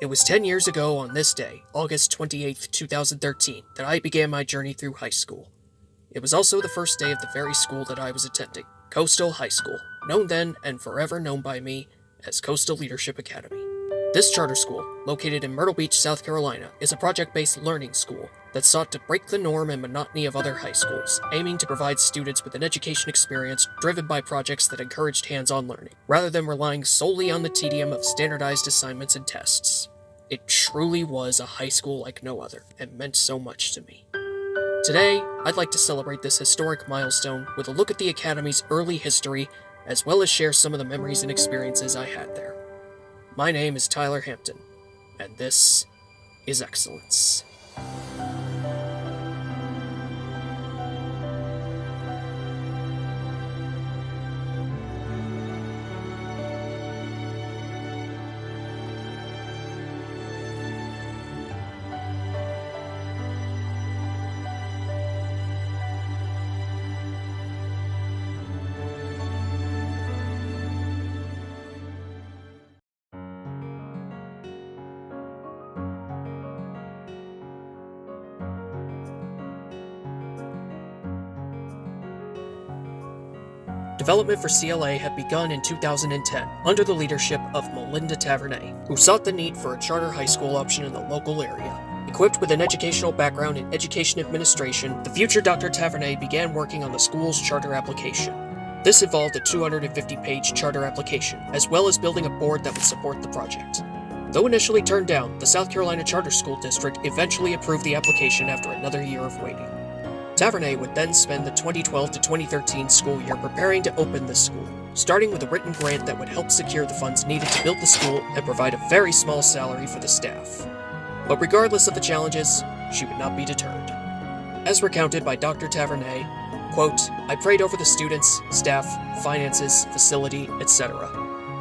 It was 10 years ago on this day, August 28th, 2013, that I began my journey through high school. It was also the first day of the very school that I was attending, Coastal High School, known then and forever known by me as Coastal Leadership Academy. This charter school, located in Myrtle Beach, South Carolina, is a project-based learning school that sought to break the norm and monotony of other high schools, aiming to provide students with an education experience driven by projects that encouraged hands-on learning, rather than relying solely on the tedium of standardized assignments and tests. It truly was a high school like no other, and meant so much to me. Today, I'd like to celebrate this historic milestone with a look at the Academy's early history, as well as share some of the memories and experiences I had there. My name is Tyler Hampton, and this is Excellence. Development for CLA had begun in 2010 under the leadership of Melinda Tavernet, who sought the need for a charter high school option in the local area. Equipped with an educational background in education administration, the future Dr. Tavernet began working on the school's charter application. This involved a 250-page charter application, as well as building a board that would support the project. Though initially turned down, the South Carolina Charter School District eventually approved the application after another year of waiting. Tavernet would then spend the 2012 to 2013 school year preparing to open this school, starting with a written grant that would help secure the funds needed to build the school and provide a very small salary for the staff. But regardless of the challenges, she would not be deterred. As recounted by Dr. Tavernet, quote, "I prayed over the students, staff, finances, facility, etc.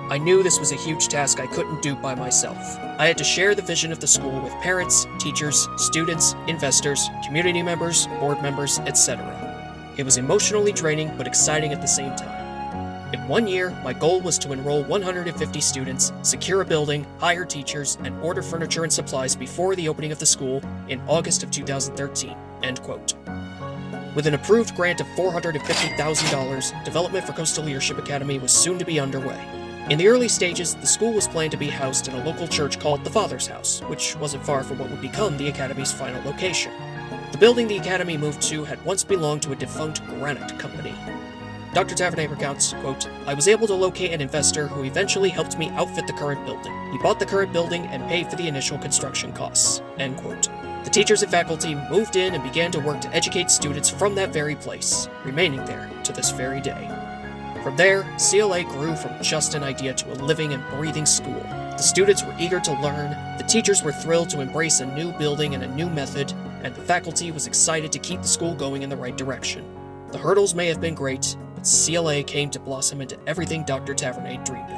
I knew this was a huge task I couldn't do by myself. I had to share the vision of the school with parents, teachers, students, investors, community members, board members, etc. It was emotionally draining but exciting at the same time. In 1 year, my goal was to enroll 150 students, secure a building, hire teachers, and order furniture and supplies before the opening of the school in August of 2013, end quote. With an approved grant of $450,000, development for Coastal Leadership Academy was soon to be underway. In the early stages, the school was planned to be housed in a local church called the Father's House, which wasn't far from what would become the Academy's final location. The building the Academy moved to had once belonged to a defunct granite company. Dr. Tavernet recounts, quote, "I was able to locate an investor who eventually helped me outfit the current building. He bought the current building and paid for the initial construction costs," end quote. The teachers and faculty moved in and began to work to educate students from that very place, remaining there to this very day. From there, CLA grew from just an idea to a living and breathing school. The students were eager to learn, the teachers were thrilled to embrace a new building and a new method, and the faculty was excited to keep the school going in the right direction. The hurdles may have been great, but CLA came to blossom into everything Dr. Tavernet dreamed of.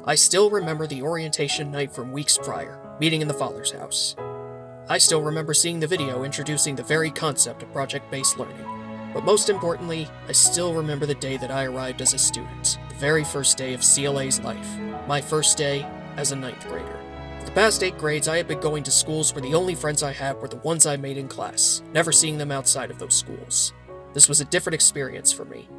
I still remember the orientation night from weeks prior, meeting in the Father's House. I still remember seeing the video introducing the very concept of project-based learning. But most importantly, I still remember the day that I arrived as a student, the very first day of CLA's life, my first day as a 9th grader. For the past 8 grades, I had been going to schools where the only friends I had were the ones I made in class, never seeing them outside of those schools. This was a different experience for me.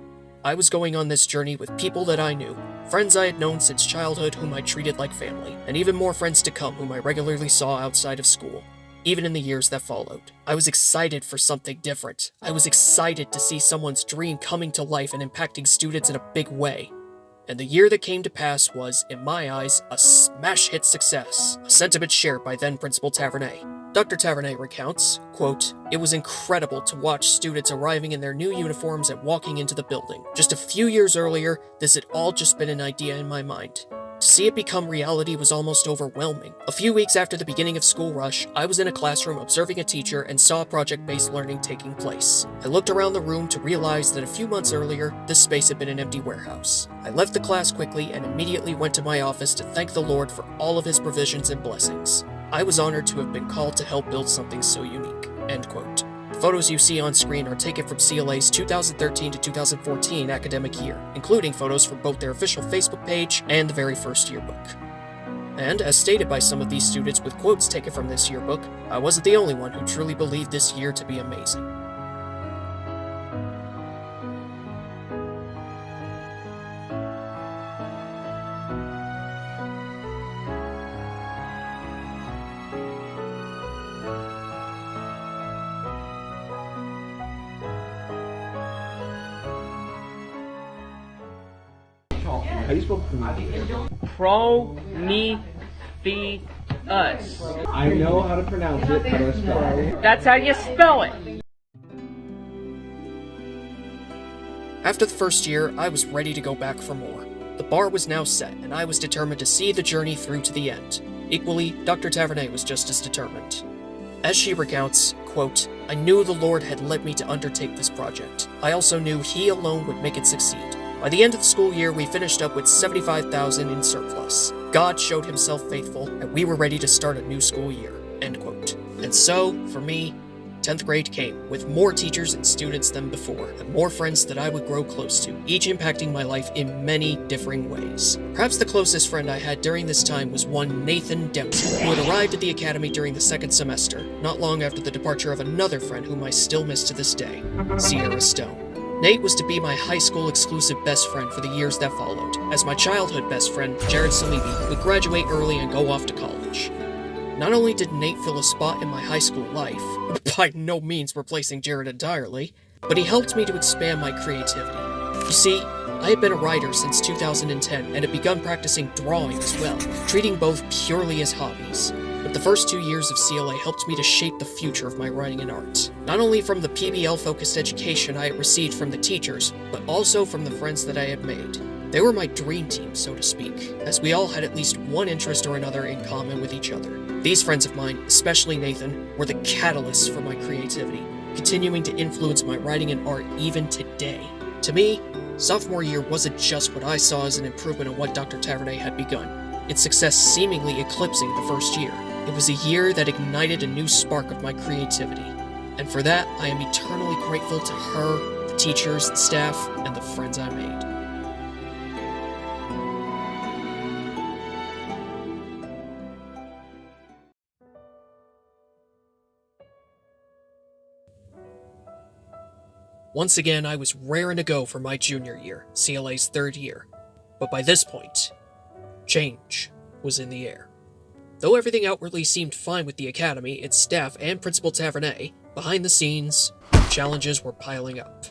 I was going on this journey with people that I knew, friends I had known since childhood whom I treated like family, and even more friends to come whom I regularly saw outside of school, even in the years that followed. I was excited for something different. I was excited to see someone's dream coming to life and impacting students in a big way. And the year that came to pass was, in my eyes, a smash hit success, a sentiment shared by then Principal Tavernet. Dr. Tavernet recounts, quote, "It was incredible to watch students arriving in their new uniforms and walking into the building. Just a few years earlier, this had all just been an idea in my mind. To see it become reality was almost overwhelming. A few weeks after the beginning of school rush, I was in a classroom observing a teacher and saw project-based learning taking place. I looked around the room to realize that a few months earlier, this space had been an empty warehouse. I left the class quickly and immediately went to my office to thank the Lord for all of his provisions and blessings. I was honored to have been called to help build something so unique." End quote. The photos you see on screen are taken from CLA's 2013 to 2014 academic year, including photos from both their official Facebook page and the very first yearbook. And, as stated by some of these students with quotes taken from this yearbook, I wasn't the only one who truly believed this year to be amazing. How do you spell Prometheus. I know how to pronounce it. How do I spell it? That's how you spell it. After the first year, I was ready to go back for more. The bar was now set, and I was determined to see the journey through to the end. Equally, Dr. Tavernet was just as determined. As she recounts, quote, "I knew the Lord had led me to undertake this project. I also knew He alone would make it succeed. By the end of the school year, we finished up with $75,000 in surplus. God showed himself faithful, and we were ready to start a new school year." End quote. And so, for me, 10th grade came, with more teachers and students than before, and more friends that I would grow close to, each impacting my life in many differing ways. Perhaps the closest friend I had during this time was one Nathan Dempsey, who had arrived at the academy during the second semester, not long after the departure of another friend whom I still miss to this day, Sierra Stone. Nate was to be my high school exclusive best friend for the years that followed, as my childhood best friend, Jared Salibi, would graduate early and go off to college. Not only did Nate fill a spot in my high school life, by no means replacing Jared entirely, but he helped me to expand my creativity. You see, I had been a writer since 2010 and had begun practicing drawing as well, treating both purely as hobbies. But the first 2 years of CLA helped me to shape the future of my writing and art, not only from the PBL-focused education I had received from the teachers, but also from the friends that I had made. They were my dream team, so to speak, as we all had at least one interest or another in common with each other. These friends of mine, especially Nathan, were the catalysts for my creativity, continuing to influence my writing and art even today. To me, sophomore year wasn't just what I saw as an improvement on what Dr. Tavernet had begun, its success seemingly eclipsing the first year. It was a year that ignited a new spark of my creativity, and for that I am eternally grateful to her, the teachers, the staff, and the friends I made. Once again, I was raring to go for my junior year, CLA's third year, but by this point, change was in the air. Though everything outwardly seemed fine with the academy, its staff, and Principal Tavernet, behind the scenes, challenges were piling up.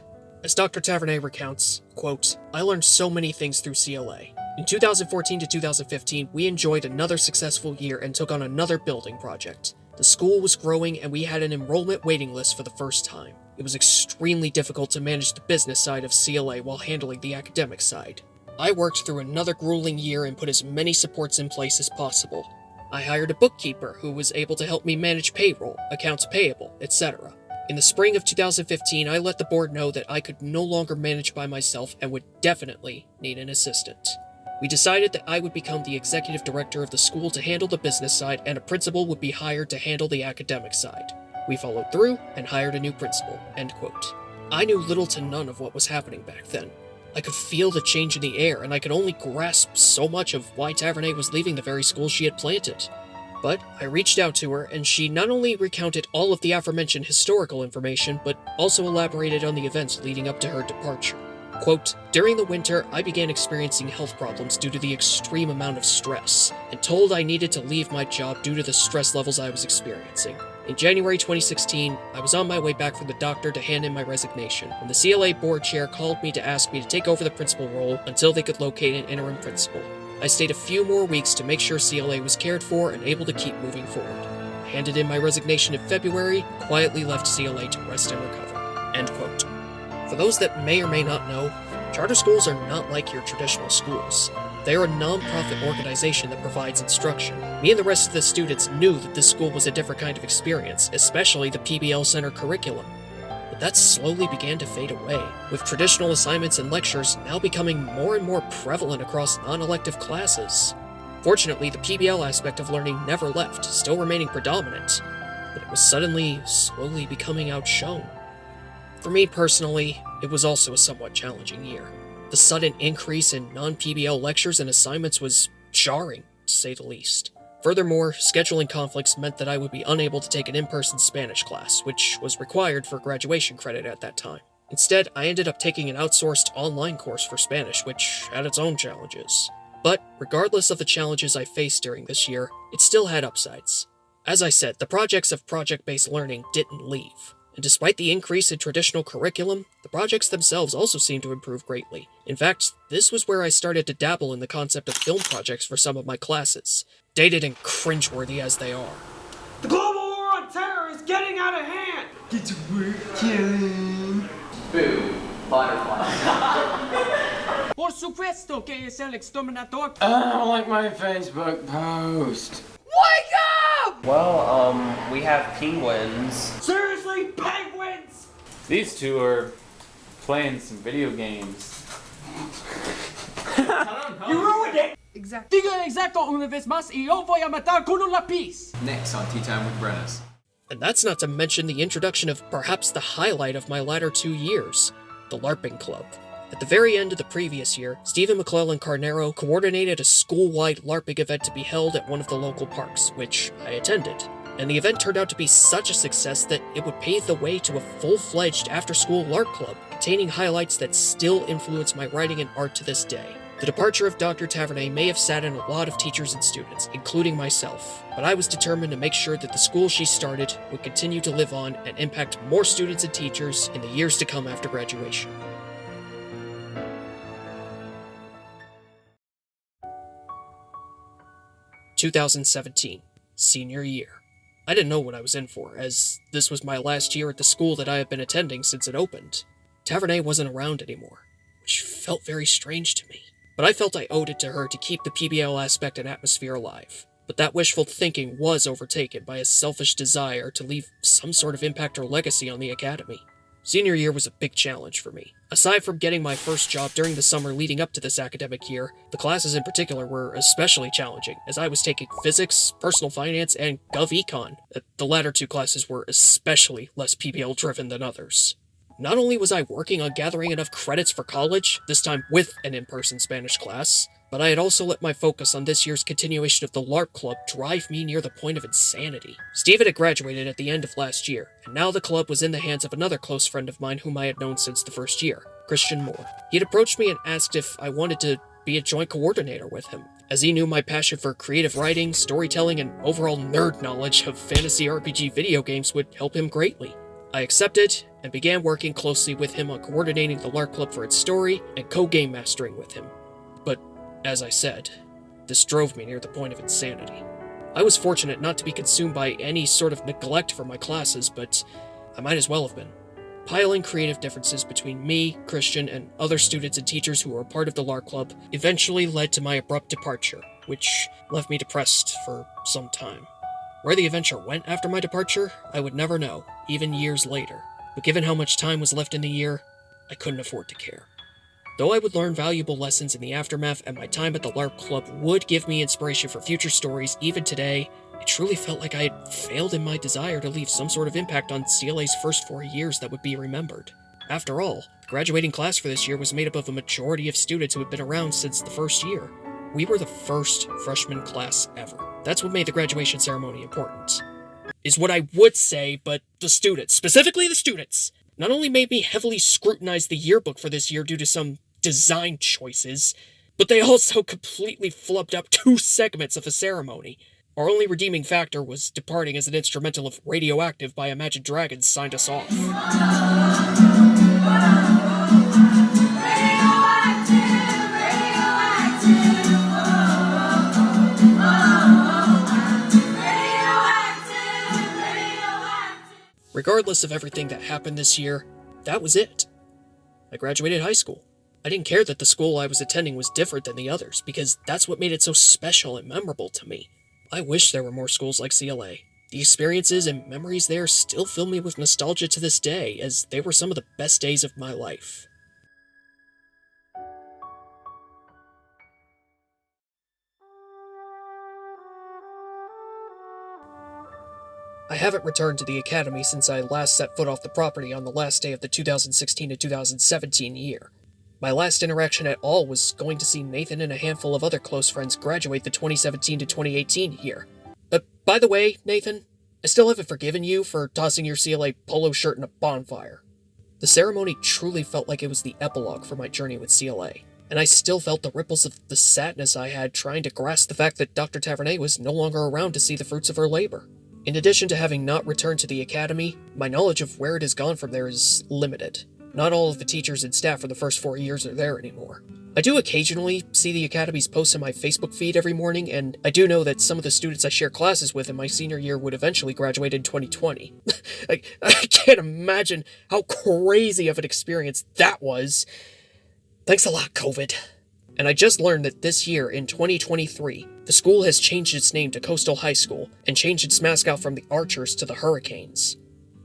As Dr. Tavernet recounts, quote, "I learned so many things through CLA. In 2014 to 2015, we enjoyed another successful year and took on another building project. The school was growing and we had an enrollment waiting list for the first time. It was extremely difficult to manage the business side of CLA while handling the academic side. I worked through another grueling year and put as many supports in place as possible. I hired a bookkeeper who was able to help me manage payroll, accounts payable, etc. In the spring of 2015, I let the board know that I could no longer manage by myself and would definitely need an assistant. We decided that I would become the executive director of the school to handle the business side, and a principal would be hired to handle the academic side. We followed through and hired a new principal." End quote. I knew little to none of what was happening back then. I could feel the change in the air, and I could only grasp so much of why Tavernet was leaving the very school she had planted. But I reached out to her, and she not only recounted all of the aforementioned historical information, but also elaborated on the events leading up to her departure. Quote, "During the winter, I began experiencing health problems due to the extreme amount of stress, and told I needed to leave my job due to the stress levels I was experiencing. In January 2016, I was on my way back from the doctor to hand in my resignation, when the CLA board chair called me to ask me to take over the principal role until they could locate an interim principal. I stayed a few more weeks to make sure CLA was cared for and able to keep moving forward. I handed in my resignation in February, quietly left CLA to rest and recover." End quote. For those that may or may not know, charter schools are not like your traditional schools. They are a non-profit organization that provides instruction. Me and the rest of the students knew that this school was a different kind of experience, especially the PBL Center curriculum. But that slowly began to fade away, with traditional assignments and lectures now becoming more and more prevalent across non-elective classes. Fortunately, the PBL aspect of learning never left, still remaining predominant, but it was slowly becoming outshone. For me personally, it was also a somewhat challenging year. The sudden increase in non-PBL lectures and assignments was jarring, to say the least. Furthermore, scheduling conflicts meant that I would be unable to take an in-person Spanish class, which was required for graduation credit at that time. Instead, I ended up taking an outsourced online course for Spanish, which had its own challenges. But, regardless of the challenges I faced during this year, it still had upsides. As I said, the projects of project-based learning didn't leave. And despite the increase in traditional curriculum, the projects themselves also seemed to improve greatly. In fact, this was where I started to dabble in the concept of film projects for some of my classes, dated and cringeworthy as they are. The global war on terror is getting out of hand! Get to work killing! Boo. Butterfly. Por supuesto que es el exterminador! I don't like my Facebook post. Wake up! Well, we have penguins. Seriously, penguins! These two are playing some video games. You ruined it! Diga exacto una vez más y yo voy a matar con un lápiz! Next on Tea Time with Brennis. And that's not to mention the introduction of perhaps the highlight of my latter 2 years, the LARPing Club. At the very end of the previous year, Stephen McClellan Carnero coordinated a school-wide LARPing event to be held at one of the local parks, which I attended. And the event turned out to be such a success that it would pave the way to a full-fledged after-school LARP club, containing highlights that still influence my writing and art to this day. The departure of Dr. Tavernet may have saddened a lot of teachers and students, including myself, but I was determined to make sure that the school she started would continue to live on and impact more students and teachers in the years to come after graduation. (2017) Senior year. I didn't know what I was in for, as this was my last year at the school that I have been attending since it opened. Tavernet wasn't around anymore, which felt very strange to me. But I felt I owed it to her to keep the PBL aspect and atmosphere alive. But that wishful thinking was overtaken by a selfish desire to leave some sort of impact or legacy on the academy. Senior year was a big challenge for me. Aside from getting my first job during the summer leading up to this academic year, the classes in particular were especially challenging, as I was taking physics, personal finance, and GovEcon. The latter two classes were especially less PBL-driven than others. Not only was I working on gathering enough credits for college, this time with an in-person Spanish class, but I had also let my focus on this year's continuation of the LARP Club drive me near the point of insanity. Steven had graduated at the end of last year, and now the club was in the hands of another close friend of mine whom I had known since the first year, Christian Moore. He had approached me and asked if I wanted to be a joint coordinator with him, as he knew my passion for creative writing, storytelling, and overall nerd knowledge of fantasy RPG video games would help him greatly. I accepted, and began working closely with him on coordinating the LARP Club for its story and co-game mastering with him. But, as I said, this drove me near the point of insanity. I was fortunate not to be consumed by any sort of neglect for my classes, but I might as well have been. Piling creative differences between me, Christian, and other students and teachers who were a part of the LARP Club eventually led to my abrupt departure, which left me depressed for some time. Where the adventure went after my departure, I would never know, even years later. But given how much time was left in the year, I couldn't afford to care. Though I would learn valuable lessons in the aftermath, and my time at the LARP Club would give me inspiration for future stories, even today, it truly felt like I had failed in my desire to leave some sort of impact on CLA's first 4 years that would be remembered. After all, the graduating class for this year was made up of a majority of students who had been around since the first year. We were the first freshman class ever. That's what made the graduation ceremony important. Is what I would say, but the students, specifically the students, not only made me heavily scrutinize the yearbook for this year due to some design choices, but they also completely flubbed up 2 segments of the ceremony. Our only redeeming factor was departing as an instrumental of Radioactive by Imagine Dragons signed us off. Regardless of everything that happened this year, that was it. I graduated high school. I didn't care that the school I was attending was different than the others, because that's what made it so special and memorable to me. I wish there were more schools like CLA. The experiences and memories there still fill me with nostalgia to this day, as they were some of the best days of my life. I haven't returned to the academy since I last set foot off the property on the last day of the 2016 to 2017 year. My last interaction at all was going to see Nathan and a handful of other close friends graduate the 2017 to 2018 year. By the way, Nathan, I still haven't forgiven you for tossing your CLA polo shirt in a bonfire. The ceremony truly felt like it was the epilogue for my journey with CLA, and I still felt the ripples of the sadness I had trying to grasp the fact that Dr. Tavernet was no longer around to see the fruits of her labor. In addition to having not returned to the academy, my knowledge of where it has gone from there is limited. Not all of the teachers and staff for the first 4 years are there anymore. I do occasionally see the academy's posts in my Facebook feed every morning, and I do know that some of the students I share classes with in my senior year would eventually graduate in 2020. I can't imagine how crazy of an experience that was. Thanks a lot, COVID. And I just learned that this year, in 2023, the school has changed its name to Coastal High School and changed its mascot from the Archers to the Hurricanes.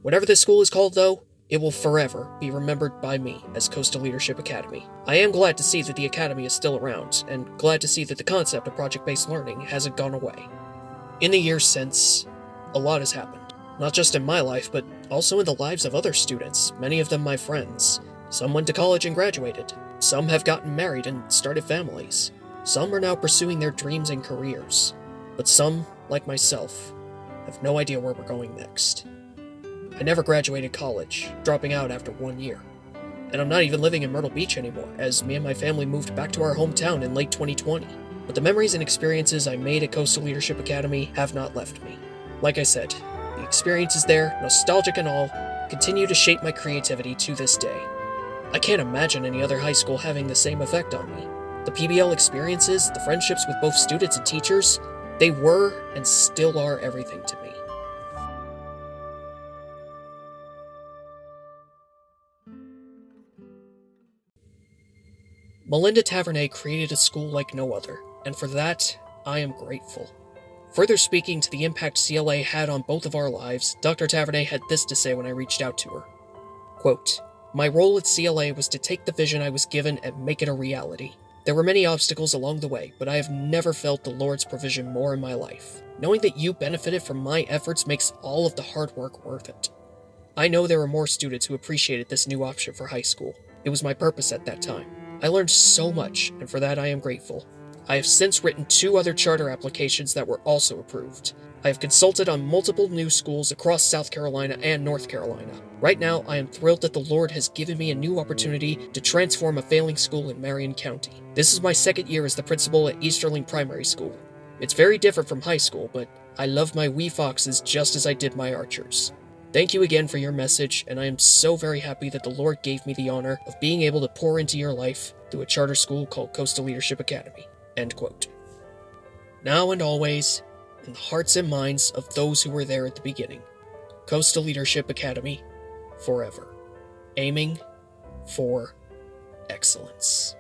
Whatever this school is called, though, it will forever be remembered by me as Coastal Leadership Academy. I am glad to see that the Academy is still around, and glad to see that the concept of project-based learning hasn't gone away. In the years since, a lot has happened. Not just in my life, but also in the lives of other students, many of them my friends. Some went to college and graduated. Some have gotten married and started families. Some are now pursuing their dreams and careers. But some, like myself, have no idea where we're going next. I never graduated college, dropping out after 1 year. And I'm not even living in Myrtle Beach anymore, as me and my family moved back to our hometown in late 2020. But the memories and experiences I made at Coastal Leadership Academy have not left me. Like I said, the experiences there, nostalgic and all, continue to shape my creativity to this day. I can't imagine any other high school having the same effect on me. The PBL experiences, the friendships with both students and teachers, they were and still are everything to me. Melinda Tavernet created a school like no other, and for that, I am grateful. Further speaking to the impact CLA had on both of our lives, Dr. Tavernet had this to say when I reached out to her. Quote, "My role at CLA was to take the vision I was given and make it a reality. There were many obstacles along the way, but I have never felt the Lord's provision more in my life. Knowing that you benefited from my efforts makes all of the hard work worth it. I know there are more students who appreciated this new option for high school. It was my purpose at that time. I learned so much, and for that I am grateful. I have since written 2 other charter applications that were also approved. I have consulted on multiple new schools across South Carolina and North Carolina. Right now, I am thrilled that the Lord has given me a new opportunity to transform a failing school in Marion County. This is my 2nd year as the principal at Easterling Primary School. It's very different from high school, but I love my wee foxes just as I did my archers. Thank you again for your message, and I am so very happy that the Lord gave me the honor of being able to pour into your life through a charter school called Coastal Leadership Academy." End quote. Now and always, in the hearts and minds of those who were there at the beginning, Coastal Leadership Academy, forever. Aiming for excellence.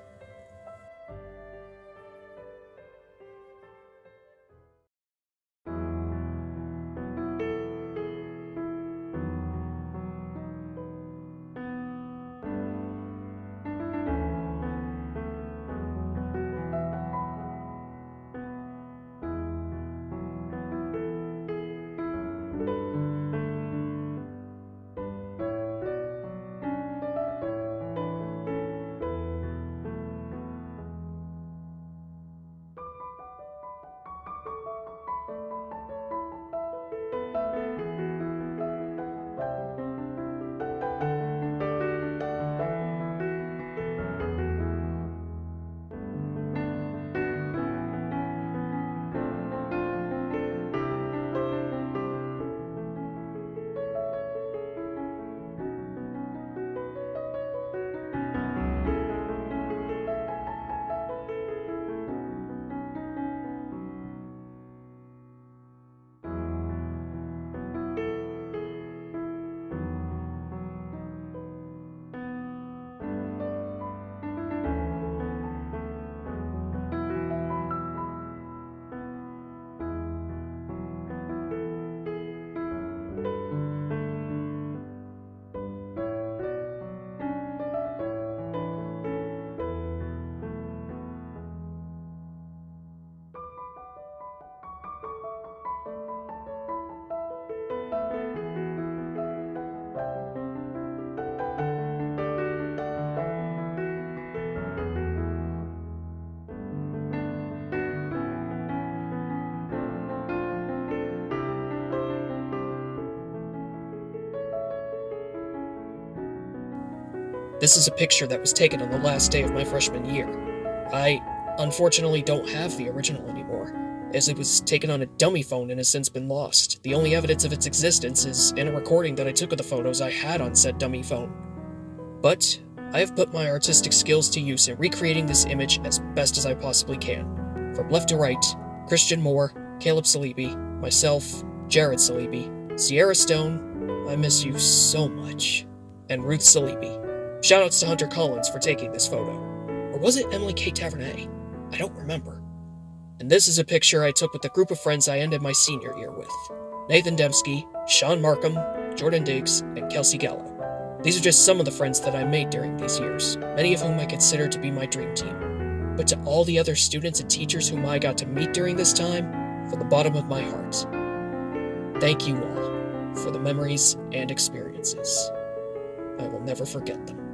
This is a picture that was taken on the last day of my freshman year. I, unfortunately, don't have the original anymore, as it was taken on a dummy phone and has since been lost. The only evidence of its existence is in a recording that I took of the photos I had on said dummy phone. But I have put my artistic skills to use in recreating this image as best as I possibly can. From left to right, Christian Moore, Caleb Salibi, myself, Jared Salibi, Sierra Stone, I miss you so much, and Ruth Salibi. Shoutouts to Hunter Collins for taking this photo. Or was it Emily K. Tavernet? I don't remember. And this is a picture I took with the group of friends I ended my senior year with. Nathan Dembski, Sean Markham, Jordan Diggs, and Kelsey Gallo. These are just some of the friends that I made during these years, many of whom I consider to be my dream team. But to all the other students and teachers whom I got to meet during this time, from the bottom of my heart, thank you all for the memories and experiences. I will never forget them.